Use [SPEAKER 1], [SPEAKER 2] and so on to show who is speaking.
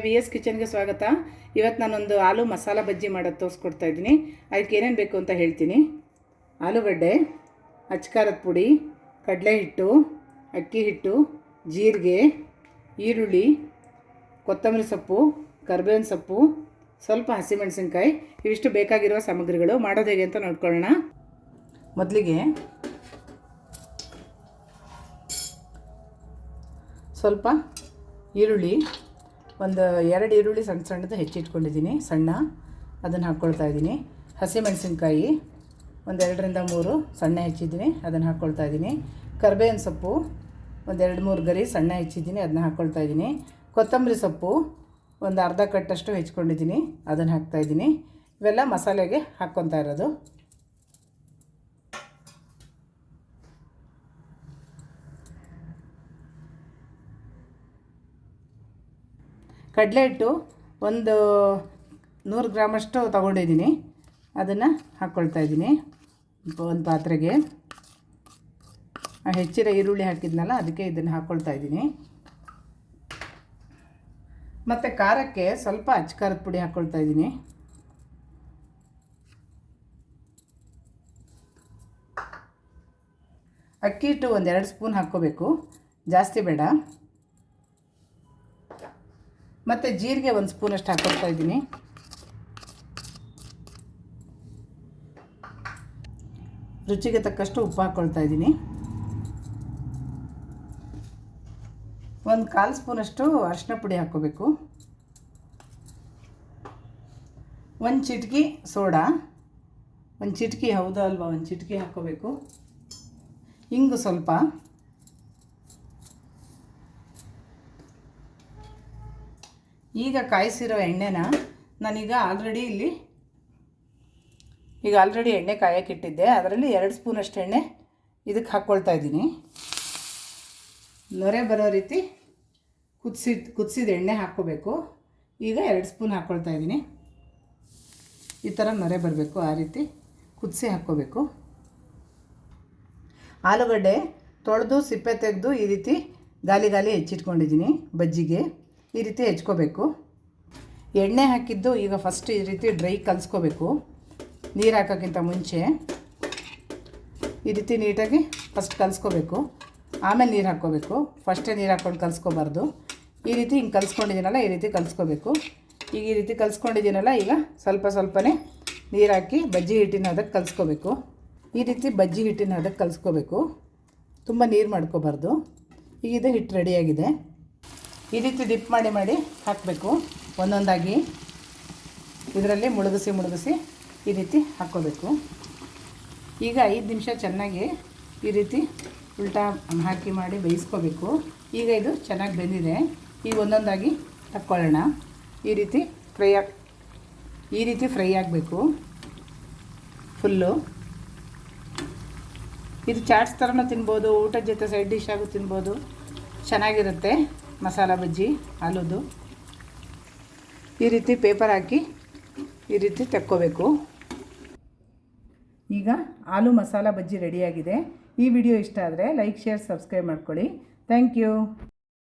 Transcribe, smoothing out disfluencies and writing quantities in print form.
[SPEAKER 1] V S ಕಿಚನ್ಗೆ ಸ್ವಾಗತ. ಇವತ್ತು ನಾನೊಂದು ಆಲೂ ಮಸಾಲ ಬಜ್ಜಿ ಮಾಡೋದು ತೋರಿಸ್ಕೊಡ್ತಾ ಇದ್ದೀನಿ. ಅದಕ್ಕೆ ಏನೇನು ಬೇಕು ಅಂತ ಹೇಳ್ತೀನಿ. ಆಲೂಗಡ್ಡೆ, ಅಚ್ಕಾರದ ಪುಡಿ, ಕಡಲೆ ಹಿಟ್ಟು, ಅಕ್ಕಿ ಹಿಟ್ಟು, ಜೀರಿಗೆ, ಈರುಳ್ಳಿ, ಕೊತ್ತಂಬರಿ ಸೊಪ್ಪು, ಕರಿಬೇವಿನ ಸೊಪ್ಪು, ಸ್ವಲ್ಪ ಹಸಿಮೆಣಸಿನ್ಕಾಯಿ. ಇವಿಷ್ಟು ಬೇಕಾಗಿರುವ ಸಾಮಗ್ರಿಗಳು. ಮಾಡೋದು ಹೇಗೆ ಅಂತ ನೋಡ್ಕೊಳ್ಳೋಣ. ಮೊದಲಿಗೆ ಸ್ವಲ್ಪ ಈರುಳ್ಳಿ, ಒಂದು 2 ಈರುಳ್ಳಿ ಸಣ್ಣ ಸಣ್ಣದು ಹೆಚ್ಚಿಟ್ಕೊಂಡಿದ್ದೀನಿ, ಸಣ್ಣ, ಅದನ್ನು ಹಾಕ್ಕೊಳ್ತಾ ಇದ್ದೀನಿ. ಹಸಿಮೆಣಸಿನ್ಕಾಯಿ ಒಂದು 2ರಿಂದ 3 ಸಣ್ಣ ಹೆಚ್ಚಿದ್ದೀನಿ, ಅದನ್ನು ಹಾಕ್ಕೊಳ್ತಾ ಇದ್ದೀನಿ. ಕರಿಬೇವಿನ ಸೊಪ್ಪು ಒಂದು 2-3 ಗರಿ ಸಣ್ಣ ಹೆಚ್ಚಿದ್ದೀನಿ, ಅದನ್ನ ಹಾಕ್ಕೊಳ್ತಾ ಇದ್ದೀನಿ. ಕೊತ್ತಂಬರಿ ಸೊಪ್ಪು ಒಂದು ಅರ್ಧ ಕಟ್ಟಷ್ಟು ಹೆಚ್ಕೊಂಡಿದ್ದೀನಿ, ಅದನ್ನು ಹಾಕ್ತಾಯಿದ್ದೀನಿ. ಇವೆಲ್ಲ ಮಸಾಲೆಗೆ ಹಾಕ್ಕೊತಾ ಇರೋದು. ಕಡಲೆ ಹಿಟ್ಟು ಒಂದು 100 ಗ್ರಾಮಷ್ಟು ತೊಗೊಂಡಿದ್ದೀನಿ, ಅದನ್ನು ಹಾಕ್ಕೊಳ್ತಾ ಇದ್ದೀನಿ ಒಂದು ಪಾತ್ರೆಗೆ. ಹೆಚ್ಚಿರೋ ಈರುಳ್ಳಿ ಹಾಕಿದ್ನಲ್ಲ, ಅದಕ್ಕೆ ಇದನ್ನು ಹಾಕ್ಕೊಳ್ತಾ ಇದ್ದೀನಿ. ಮತ್ತು ಖಾರಕ್ಕೆ ಸ್ವಲ್ಪ ಅಚ್ಕಾರದ ಪುಡಿ ಹಾಕ್ಕೊಳ್ತಾ ಇದ್ದೀನಿ. ಅಕ್ಕಿ ಹಿಟ್ಟು ಒಂದು 2 ಸ್ಪೂನ್ ಹಾಕ್ಕೋಬೇಕು, ಜಾಸ್ತಿ ಬೇಡ. ಮತ್ತು ಜೀರಿಗೆ 1 ಸ್ಪೂನಷ್ಟು ಹಾಕ್ಕೊಳ್ತಾ ಇದ್ದೀನಿ. ರುಚಿಗೆ ತಕ್ಕಷ್ಟು ಉಪ್ಪು ಹಾಕ್ಕೊಳ್ತಾ ಇದ್ದೀನಿ. 1/4 ಸ್ಪೂನಷ್ಟು ಅರಿಶಿನ ಪುಡಿ ಹಾಕ್ಕೋಬೇಕು. 1 ಚಿಟಿಕೆ ಸೋಡಾ, 1 ಚಿಟಿಕೆ, ಹೌದಾ ಅಲ್ವಾ, 1 ಚಿಟಿಕೆ ಹಾಕ್ಕೋಬೇಕು. ಇಂಗು ಸ್ವಲ್ಪ. ಈಗ ಕಾಯಿಸಿರೋ ಎಣ್ಣೆನ ನಾನೀಗ ಆಲ್ರೆಡಿ ಎಣ್ಣೆ ಕಾಯಕ್ಕಿಟ್ಟಿದ್ದೆ, ಅದರಲ್ಲಿ 2 ಸ್ಪೂನಷ್ಟು ಎಣ್ಣೆ ಇದಕ್ಕೆ ಹಾಕ್ಕೊಳ್ತಾ ಇದ್ದೀನಿ. ನೊರೆ ಬರೋ ರೀತಿ ಕುದಿಸಿದ ಎಣ್ಣೆ ಹಾಕ್ಕೋಬೇಕು. ಈಗ 2 ಸ್ಪೂನ್ ಹಾಕ್ಕೊಳ್ತಾ ಇದ್ದೀನಿ. ಈ ಥರ ನೊರೆ ಬರಬೇಕು, ಆ ರೀತಿ ಕುದಿಸಿ ಹಾಕ್ಕೋಬೇಕು. ಆಲೂಗಡ್ಡೆ ತೊಳೆದು ಸಿಪ್ಪೆ ತೆಗೆದು ಈ ರೀತಿ ಗಾಲಿ ಹೆಚ್ಚಿಟ್ಕೊಂಡಿದ್ದೀನಿ ಬಜ್ಜಿಗೆ. ಈ ರೀತಿ ಹೆಚ್ಕೋಬೇಕು. ಎಣ್ಣೆ ಹಾಕಿದ್ದು ಈಗ ಫಸ್ಟ್ ಈ ರೀತಿ ಡ್ರೈ ಕಲಿಸ್ಕೋಬೇಕು. ನೀರು ಹಾಕೋಕ್ಕಿಂತ ಮುಂಚೆ ಈ ರೀತಿ ನೀಟಾಗಿ ಫಸ್ಟ್ ಕಲಿಸ್ಕೋಬೇಕು, ಆಮೇಲೆ ನೀರು ಹಾಕ್ಕೋಬೇಕು. ಫಸ್ಟೇ ನೀರು ಹಾಕ್ಕೊಂಡು ಕಲಿಸ್ಕೋಬಾರ್ದು. ಈ ರೀತಿ ಹಿಂಗೆ ಕಲಿಸ್ಕೊಂಡಿದ್ದೀನಲ್ಲ, ಈ ರೀತಿ ಕಲಿಸ್ಕೋಬೇಕು. ಈಗ ಈ ರೀತಿ ಕಲಿಸ್ಕೊಂಡಿದ್ದೀನಲ್ಲ, ಈಗ ಸ್ವಲ್ಪನೇ ನೀರು ಹಾಕಿ ಬಜ್ಜಿ ಹಿಟ್ಟಿನ ಅದಕ್ಕೆ ಕಲಿಸ್ಕೋಬೇಕು. ಈ ರೀತಿ ಬಜ್ಜಿ ಹಿಟ್ಟಿನ ಅದಕ್ಕೆ ಕಲಿಸ್ಕೋಬೇಕು, ತುಂಬ ನೀರು ಮಾಡ್ಕೋಬಾರ್ದು. ಈಗ ಇದು ಹಿಟ್ಟು ರೆಡಿಯಾಗಿದೆ. ಈ ರೀತಿ ಡಿಪ್ ಮಾಡಿ ಹಾಕಬೇಕು ಒಂದೊಂದಾಗಿ. ಇದರಲ್ಲಿ ಮುಳುಗಿಸಿ ಈ ರೀತಿ ಹಾಕ್ಕೋಬೇಕು. ಈಗ 5 ನಿಮಿಷ ಚೆನ್ನಾಗಿ ಈ ರೀತಿ ಉಲ್ಟಾ ಹಾಕಿ ಮಾಡಿ ಬೇಯಿಸ್ಕೋಬೇಕು. ಈಗ ಇದು ಚೆನ್ನಾಗಿ ಬೆಂದಿದೆ. ಈಗ ಒಂದೊಂದಾಗಿ ಹಾಕ್ಕೊಳ್ಳೋಣ. ಈ ರೀತಿ ಫ್ರೈ ಆಗಬೇಕು ಫುಲ್ಲು. ಇದು ಚಾಟ್ಸ್ ಥರನೂ ತಿನ್ಬೋದು, ಊಟದ ಜೊತೆ ಸೈಡ್ ಡಿಶ್ ಆಗು ತಿನ್ಬೋದು, ಚೆನ್ನಾಗಿರುತ್ತೆ ಮಸಾಲ ಬಜ್ಜಿ ಆಲೂದು. ಈ ರೀತಿ ಪೇಪರ್ ಹಾಕಿ ಈ ರೀತಿ ತೆಕ್ಕೋಬೇಕು. ಈಗ ಆಲೂ ಮಸಾಲ ಬಜ್ಜಿ ರೆಡಿಯಾಗಿದೆ. ಈ ವಿಡಿಯೋ ಇಷ್ಟ ಆದರೆ ಲೈಕ್, ಶೇರ್, ಸಬ್ಸ್ಕ್ರೈಬ್ ಮಾಡ್ಕೊಳ್ಳಿ. Thank you.